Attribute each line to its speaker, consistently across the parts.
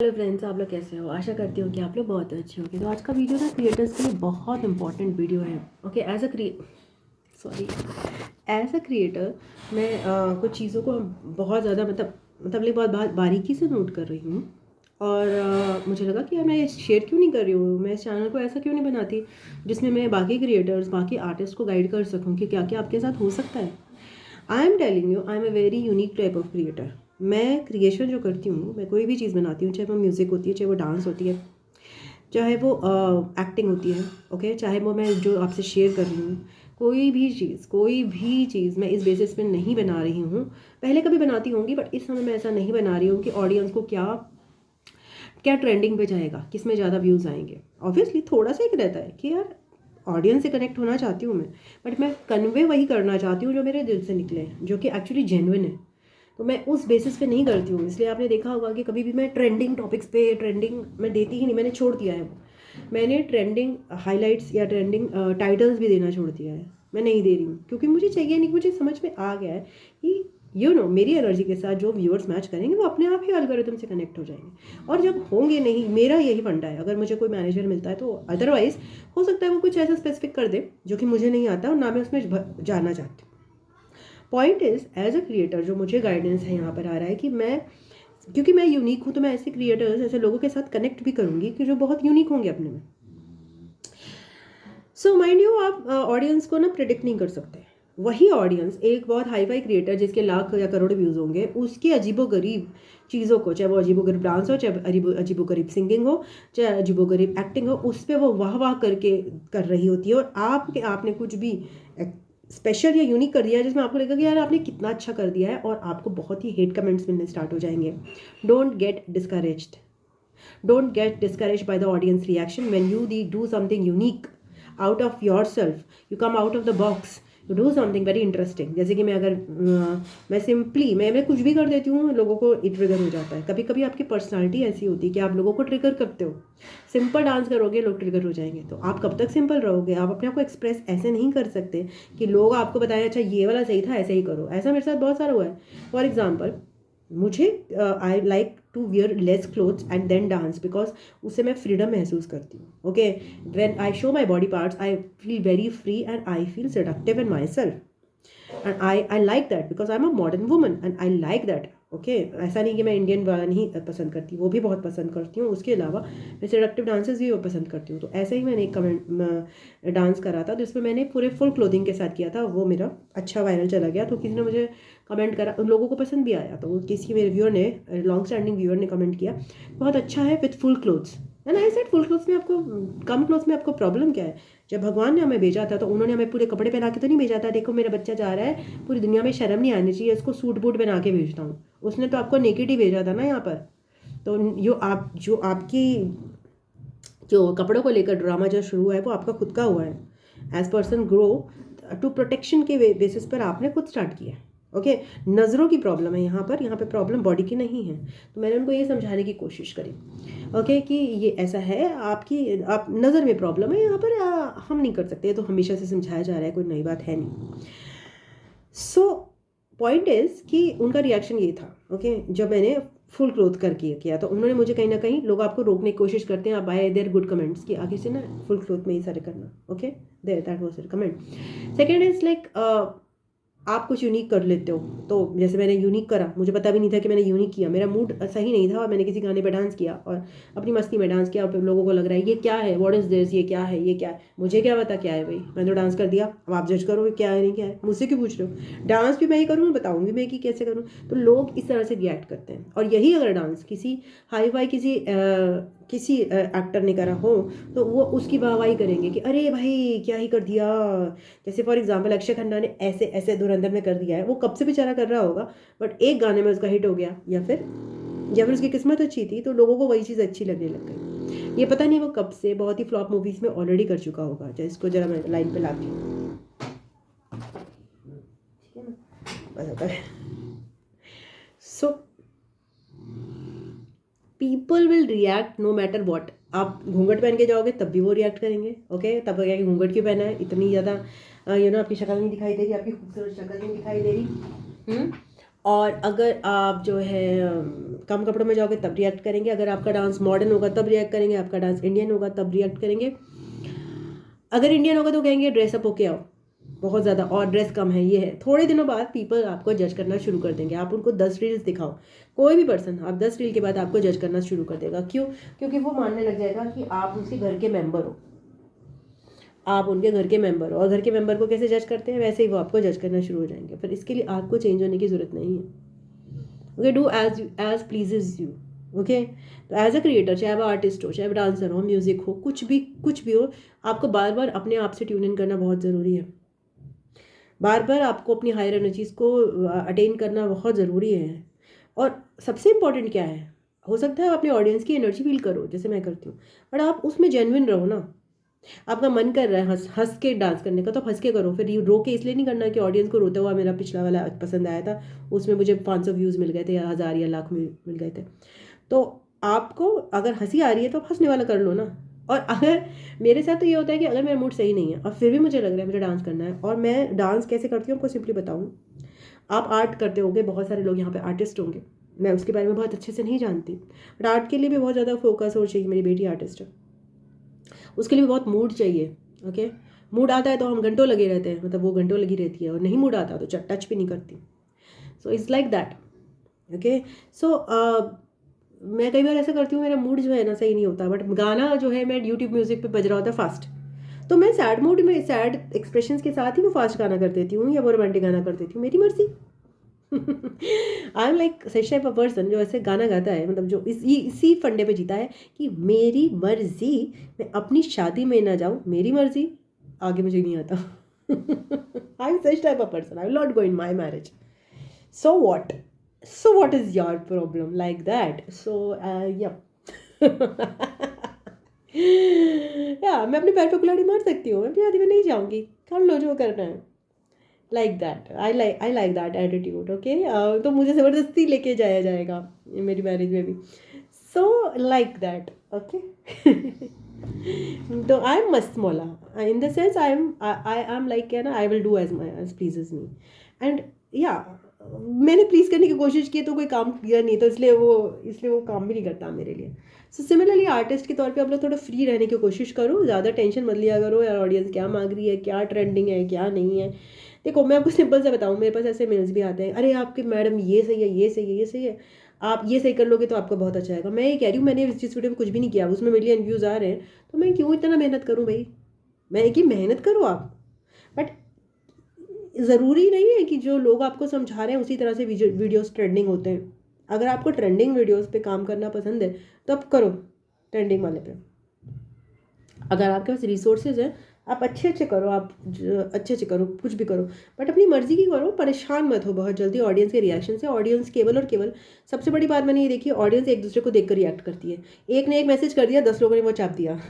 Speaker 1: Hello friends, आप लोग कैसे हो? आशा करती हूँ कि आप लोग बहुत अच्छे होंगे। तो आज का वीडियो ना क्रिएटर्स के लिए बहुत इंपॉर्टेंट वीडियो है। ओके, एज अ क्रिएटर मैं कुछ चीज़ों को बहुत ज़्यादा मतलब बहुत बारीकी से नोट कर रही हूँ। और मुझे लगा कि यार मैं शेयर क्यों नहीं कर रही हूँ, मैं इस चैनल को ऐसा क्यों नहीं बनाती जिसमें मैं बाकी क्रिएटर्स, बाकी आर्टिस्ट को गाइड कर सकूँ कि क्या क्या आपके साथ हो सकता है। I am telling you, I am a very unique type of creator. मैं क्रिएशन जो करती हूँ, मैं कोई भी चीज़ बनाती हूँ, चाहे वो म्यूज़िक होती है, चाहे वो डांस होती है, चाहे वो एक्टिंग होती है, ओके, चाहे वो मैं जो आपसे शेयर कर रही हूँ, कोई भी चीज़ मैं इस बेसिस पे नहीं बना रही हूँ। पहले कभी बनाती होंगी, बट इस समय मैं ऐसा नहीं बना रही हूँ कि ऑडियंस को क्या क्या ट्रेंडिंग पे जाएगा, किस में ज़्यादा व्यूज़ आएंगे। ऑब्वियसली थोड़ा सा एक रहता है कि यार ऑडियंस से कनेक्ट होना चाहती हूँ मैं, बट मैं कन्वे वही करना चाहती हूँ जो मेरे दिल से निकले, जो कि एक्चुअली जेन्युइन है। तो मैं उस बेसिस पे नहीं करती हूँ। इसलिए आपने देखा होगा कि कभी भी मैं ट्रेंडिंग टॉपिक्स पे ट्रेंडिंग मैं देती ही नहीं, मैंने छोड़ दिया है वो। मैंने ट्रेंडिंग हाइलाइट्स या ट्रेंडिंग टाइटल्स भी देना छोड़ दिया है। मैं नहीं दे रही हूँ क्योंकि मुझे चाहिए नहीं, मुझे समझ में आ गया है कि मेरी एनर्जी के साथ जो व्यूअर्स मैच करेंगे वो अपने आप ही एल्गोरिथम से कनेक्ट हो जाएंगे। और जब होंगे नहीं, मेरा यही फंडा है, अगर मुझे कोई मैनेजर मिलता है तो अदरवाइज हो सकता है वो कुछ ऐसा स्पेसिफिक कर दे जो कि मुझे नहीं आता और ना मैं उसमें जाना चाहती हूँ। Point is, as a creator जो मुझे गाइडेंस है यहाँ पर आ रहा है कि क्योंकि मैं यूनिक हूँ, तो मैं ऐसे क्रिएटर्स, ऐसे लोगों के साथ कनेक्ट भी करूँगी कि जो बहुत यूनिक होंगे अपने में। सो माइंड यू, आप ऑडियंस को ना प्रिडिक्ट नहीं कर सकते। वही ऑडियंस, एक बहुत हाई फाई क्रिएटर जिसके लाख या करोड़ व्यूज़ होंगे, उसकी अजीबोगरीब चीज़ों को, चाहे वो अजीबोगरीब डांस हो, चाहे अजीबोगरीब सिंगिंग हो, चाहे अजीबोगरीब एक्टिंग हो, उस पर वो वाह वाह करके कर रही होती है। और आपने कुछ भी स्पेशल या यूनिक कर दिया है जिसमें आपको लगेगा कि यार आपने कितना अच्छा कर दिया है, और आपको बहुत ही हेट कमेंट्स मिलने स्टार्ट हो जाएंगे। Don't get discouraged, don't get discouraged by the audience reaction when you do something unique out of yourself. You come out of the box, you do something very interesting. जैसे कि मैं simply मैं कुछ भी कर देती हूँ, लोगों को ट्रिगर हो जाता है। कभी कभी आपकी पर्सनालिटी ऐसी होती है कि आप लोगों को ट्रिगर करते हो। सिंपल डांस करोगे, लोग ट्रिगर हो जाएंगे, तो आप कब तक सिंपल रहोगे? आप अपने आप को एक्सप्रेस ऐसे नहीं कर सकते कि लोग आपको बताएं अच्छा ये वाला सही था, ऐसे ही करो। ऐसा मेरे साथ बहुत सारा हुआ है। फॉर एग्जाम्पल, मुझे I like to wear less clothes and then dance, because उससे मैं फ्रीडम महसूस करती हूँ। Okay, when I show my body parts I feel very free and I feel seductive in myself, and I like that because I am a modern woman and I like that. Okay, ऐसा नहीं कि मैं Indian वाला नहीं पसंद करती, वो भी बहुत पसंद करती हूँ। उसके अलावा मैं सेडक्टिव डांसेस भी पसंद करती हूँ। तो ऐसे ही मैंने एक डांस करा था जिसमें मैंने पूरे फुल क्लोथिंग के साथ किया था। वो मेरा अच्छा वायरल चला गया, तो किसी ने मुझे कमेंट करा, उन लोगों को पसंद भी आया। तो किसी मेरे व्यूअर ने, लॉन्ग स्टैंडिंग व्यूअर ने कमेंट किया बहुत अच्छा है with full clothes. And I said full clothes में आपको, कम क्लोथ्स में आपको प्रॉब्लम क्या है? जब भगवान ने हमें भेजा था तो उन्होंने हमें पूरे कपड़े पहना के तो नहीं भेजा था। देखो मेरा बच्चा जा रहा है, पूरी दुनिया में शर्म नहीं आनी चाहिए, उसको सूट बूट बना के भेजता हूँ। उसने तो आपको नेकेड ही भेजा था ना यहाँ पर। तो जो आपकी जो कपड़ों को लेकर ड्रामा जो शुरू हुआ है वो आपका खुद का हुआ है। As person grow to protection के बेसिस पर आपने खुद स्टार्ट किया। ओके, नज़रों की प्रॉब्लम है यहाँ पे प्रॉब्लम बॉडी की नहीं है। तो मैंने उनको ये समझाने की कोशिश करी, ओके, कि ये ऐसा है, आप नज़र में प्रॉब्लम है, यहाँ पर हम नहीं कर सकते। तो हमेशा से समझाया जा रहा है, कोई नई बात है नहीं। सो पॉइंट इज़ कि उनका रिएक्शन ये था, ओके, जब मैंने फुल क्लोथ करके किया तो उन्होंने मुझे कहीं ना कहीं, लोग आपको रोकने की कोशिश करते हैं, आप बाय देयर गुड कमेंट्स कि आगे से ना फुल क्लोथ में ही सारे करना। Okay, there that was the comment. Second is like, आप कुछ यूनिक कर लेते हो। तो जैसे मैंने यूनिक करा, मुझे पता भी नहीं था कि मैंने यूनिक किया, मेरा मूड सही नहीं था और मैंने किसी गाने पे डांस किया और अपनी मस्ती में डांस किया, और लोगों को लग रहा है ये क्या है, व्हाट इज़ दिस, ये क्या है, ये क्या है। मुझे क्या पता क्या है भाई, मैंने तो डांस कर दिया, अब आप जज करो क्या है नहीं क्या है, मुझसे क्यों पूछ रहे हो? डांस भी मैं ही करूँ, बताऊँगी मैं कि कैसे करूँ। तो लोग इस तरह से रिएक्ट करते हैं। और यही अगर डांस किसी हाई फाई किसी एक्टर ने करा हो तो वो उसकी वाहवाही करेंगे कि अरे भाई क्या ही कर दिया। जैसे फॉर एग्जांपल अक्षय खन्ना ने ऐसे ऐसे धुरंधर में कर दिया है, वो कब से बेचारा कर रहा होगा, बट एक गाने में उसका हिट हो गया, या फिर उसकी किस्मत अच्छी थी तो लोगों को वही चीज़ अच्छी लगने लग गई। ये पता नहीं वो कब से बहुत ही फ्लॉप मूवीज़ में ऑलरेडी कर चुका होगा। जिसको जरा मैं लाइन पे लाती हूँ, ठीक है ना। So people will react no matter what. आप घूंघट पहन के जाओगे तब भी वो रिएक्ट करेंगे। ओके, तब क्या कि घूंघट क्यों पहना है, इतनी ज़्यादा आपकी शक्ल नहीं दिखाई दे रही, आपकी खूबसूरत शक्ल नहीं दिखाई दे रही। और अगर आप जो है कम कपड़ों में जाओगे तब रिएक्ट करेंगे, अगर आपका डांस मॉडर्न होगा तब रिएक्ट करेंगे, आपका डांस इंडियन होगा तब रिएक्ट करेंगे। अगर इंडियन होगा तो कहेंगे ड्रेसअप होके आओ बहुत ज़्यादा, और ड्रेस कम है, ये है। थोड़े दिनों बाद पीपल आपको जज करना शुरू कर देंगे। आप उनको 10 रील्स दिखाओ, कोई भी पर्सन, आप 10 रील के बाद आपको जज करना शुरू कर देगा। क्यों? क्योंकि वो मानने लग जाएगा कि आप उसके घर के मेंबर हो, आप उनके घर के मेंबर हो। और घर के मेंबर को कैसे जज करते हैं, वैसे ही वो आपको जज करना शुरू हो जाएंगे। फिर इसके लिए आपको चेंज होने की ज़रूरत नहीं है। Okay, do as pleases you. Okay, तो एज अ क्रिएटर, चाहे वो आर्टिस्ट हो, चाहे वो डांसर हो, म्यूजिक हो, कुछ भी हो, आपको बार बार अपने आप से ट्यून इन करना बहुत ज़रूरी है। बार बार आपको अपनी हायर एनर्जीज को अटेन करना बहुत ज़रूरी है। और सबसे इम्पॉर्टेंट क्या है, हो सकता है आप अपने ऑडियंस की एनर्जी फील करो जैसे मैं करती हूँ, बट आप उसमें जेन्युइन रहो ना। आपका मन कर रहा है हंस हंस के डांस करने का, तो आप हंस के करो। फिर रो के इसलिए नहीं करना कि ऑडियंस को रोता हुआ मेरा पिछला वाला पसंद आया था, उसमें मुझे 500 व्यूज़ मिल गए थे, या 1000 या लाख मिल गए थे। तो आपको अगर हंसी आ रही है तो आप हंसने वाला कर लो ना। और अगर मेरे साथ तो ये होता है कि अगर मेरा मूड सही नहीं है और फिर भी मुझे लग रहा है मुझे डांस करना है, और मैं डांस कैसे करती हूँ आपको सिंपली बताऊँ। आप आर्ट करते होंगे, बहुत सारे लोग यहाँ पे आर्टिस्ट होंगे, मैं उसके बारे में बहुत अच्छे से नहीं जानती, बट आर्ट के लिए भी बहुत ज़्यादा फोकस और चाहिए। मेरी बेटी आर्टिस्ट है, उसके लिए भी बहुत मूड चाहिए। ओके, मूड आता है तो हम घंटों लगे रहते हैं, मतलब वो घंटों लगी रहती है, और नहीं मूड आता तो टच भी नहीं करती। So it's like that. Okay, so मैं कई बार ऐसा करती हूँ, मेरा मूड जो है ना सही नहीं होता, बट गाना जो है मैं यूट्यूब म्यूजिक पे बज रहा होता है फास्ट, तो मैं सैड मूड में सैड एक्सप्रेशंस के साथ ही वो फास्ट गाना कर देती हूँ या वो रोमांटिक गाना कर देती हूँ, मेरी मर्जी। आई am like such type of person जो ऐसे गाना गाता है, मतलब जो इसी फंडे पे जीता है कि मेरी मर्जी, मैं अपनी शादी में ना जाऊँ, मेरी मर्जी, आगे मुझे नहीं आता। I am such type of person, I will not go in my marriage. So what? So what is your problem like that? So yeah. या मैं अपने पैर पे कुल्हाड़ी मार सकती हूँ, मैं शादी में नहीं जाऊँगी, कर लो जो करना है। Like that, I like that attitude. Okay, तो मुझे ज़बरदस्ती लेके जाया जाएगा मेरी मैरिज में भी। So like that. ओके, तो आई एम मस्त मौला in the sense I am like क्या ना, I will do as pleases me. And या मैंने प्लीज़ करने की कोशिश की तो कोई काम किया नहीं, तो इसलिए वो काम भी नहीं करता मेरे लिए। सो सिमिलरली आर्टिस्ट के तौर पे आप लोग थोड़ा फ्री रहने की कोशिश करो, ज़्यादा टेंशन मत लिया करो यार ऑडियंस क्या मांग रही है, क्या ट्रेंडिंग है, क्या नहीं है। देखो मैं आपको सिंपल से बताऊँ, मेरे पास ऐसे मेल्स भी आते हैं, अरे आपके मैडम ये सही है, ये सही है, ये सही है, आप ये सही कर लोगे तो आपको बहुत अच्छा आएगा। मैं ये कह रही हूँ, मैंने इस वीडियो में कुछ भी नहीं किया, उसमें मिलियन व्यूज़ आ रहे हैं, तो मैं क्यों इतना मेहनत करूँ भाई। मैं एक ही मेहनत करो आप, बट ज़रूरी नहीं है कि जो लोग आपको समझा रहे हैं उसी तरह से वीडियोस ट्रेंडिंग होते हैं। अगर आपको ट्रेंडिंग वीडियोस पे काम करना पसंद है तो आप करो ट्रेंडिंग वाले पे। अगर आपके पास रिसोर्सेज हैं, आप अच्छे अच्छे करो, आप अच्छे अच्छे करो, कुछ भी करो, बट अपनी मर्जी की करो, परेशान मत हो बहुत जल्दी ऑडियंस के रिएक्शन से। ऑडियंस केवल और केवल, सबसे बड़ी बात मैंने ये देखी, ऑडियंस एक दूसरे को देख कर रिएक्ट करती है। एक ने एक मैसेज कर दिया, 10 लोगों ने वो चाप दिया।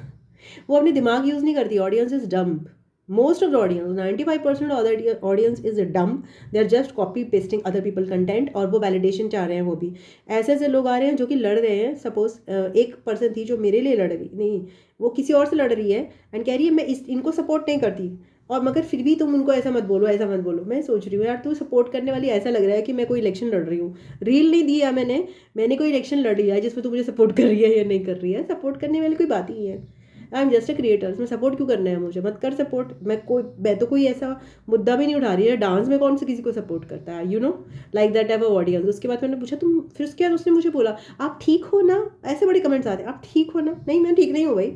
Speaker 1: वो अपनी दिमाग यूज़ नहीं करती। Audience is dumb, most of the audience, 95% of the audience is dumb. They are just copy pasting other people content, और वो validation चाह रहे हैं। वो भी ऐसे ऐसे लोग आ रहे हैं जो कि लड़ रहे हैं। सपोज एक पर्सन थी जो मेरे लिए लड़ रही, नहीं वो किसी और से लड़ रही है, एंड कह रही है मैं इनको सपोर्ट नहीं करती, और मगर फिर भी तुम उनको ऐसा मत बोलो, ऐसा मत बोलो। मैं सोच रही हूँ यार तू सपोर्ट करने वाली, ऐसा लग रहा है कि मैं कोई इलेक्शन लड़ रही हूँ। रील नहीं दिया मैंने कोई इलेक्शन लड़ लिया है जिसमें तू मुझे सपोर्ट कर रही है या नहीं कर रही है। सपोर्ट करने वाली कोई बात ही है। I am just a creator, उसमें सपोर्ट क्यों करना है मुझे, मत कर सपोर्ट। मैं तो कोई ऐसा मुद्दा भी नहीं उठा रही है। डांस में कौन से किसी को सपोर्ट करता है, you know, like that type of audience. उसके बाद मैंने पूछा तुम, फिर उसके बाद उसने मुझे बोला आप ठीक हो ना, ऐसे बड़े कमेंट्स आते हैं, आप ठीक हो ना। नहीं मैं ठीक नहीं हूँ भाई,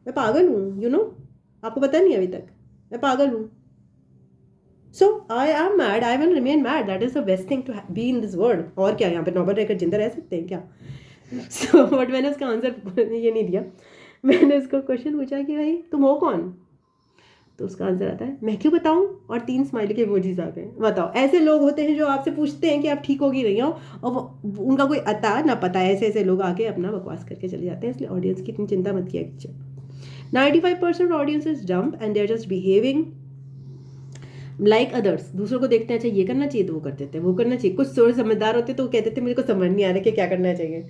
Speaker 1: मैं पागल हूँ, यू नो, आपको पता नहीं अभी तक, मैं पागल हूँ। So I am mad, I will remain mad, that is the best thing to be in this world. और क्या यहाँ पे नौबत रहकर जिंदा रह सकते हैं क्या। सो बट मैंने उसका आंसर ये नहीं दिया। मैंने उसको क्वेश्चन पूछा कि भाई तुम हो कौन, तो उसका आंसर आता है मैं क्यों बताऊं, और 3 स्माइली के इमोजीज आ गए। बताओ, ऐसे लोग होते हैं जो आपसे पूछते हैं कि आप ठीक होगी नहीं हो, और उनका कोई अता ना पता है, ऐसे ऐसे लोग आके अपना बकवास करके चले जाते हैं। इसलिए ऑडियंस की इतनी चिंता मत किया कीजिए। 95% audience is dumb and they are just behaving like others, दूसरों को देखते हैं अच्छा ये करना चाहिए तो वो कर देते हैं, वो करना चाहिए। कुछ थोड़े समझदार होते तो वो कहते थे मेरे को समझ नहीं आ रहा कि क्या करना चाहिए,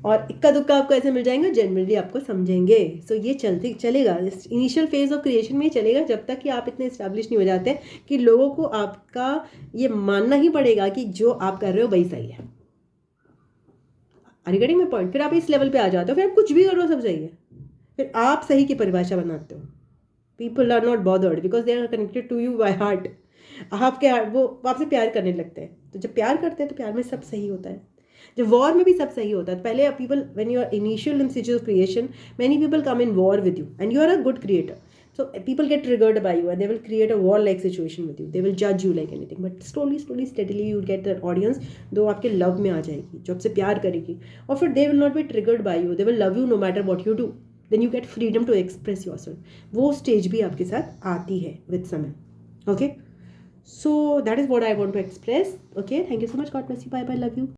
Speaker 1: और इक्का दुक्का आपको ऐसे मिल जाएंगे, जनरली आपको समझेंगे। सो ये चलते चलेगा, इनिशियल फेज ऑफ क्रिएशन में ही चलेगा, जब तक कि आप इतने इस्टेब्लिश नहीं हो जाते कि लोगों को आपका ये मानना ही पड़ेगा कि जो आप कर रहे हो वही सही है। Are you getting my point? फिर आप इस लेवल पे आ जाते हो, फिर आप कुछ भी करो सब सही है, फिर आप सही की परिभाषा बनाते हो। People are not bothered because they are connected to you by heart. आपके हार्ट, वो आपसे प्यार करने लगते हैं, तो जब प्यार करते हैं तो प्यार में सब सही होता है, जब वॉर में भी सब सही होता है। पहले people, when you are initial in stage of creation, many people come in war with you and you are a good creator, so people get triggered by you and they will create a war like situation with you, they will judge you like anything, but slowly steadily you get that audience जो आपके love में आ जाएगी, जो आपसे प्यार करेगी, और फिर they will not be triggered by you, they will love you no matter what you do, then you get freedom to express yourself. वो स्टेज भी आपके साथ आती है with समय. Okay, so that is what I want to express. Okay, thank you so much, God bless you, bye bye, love you.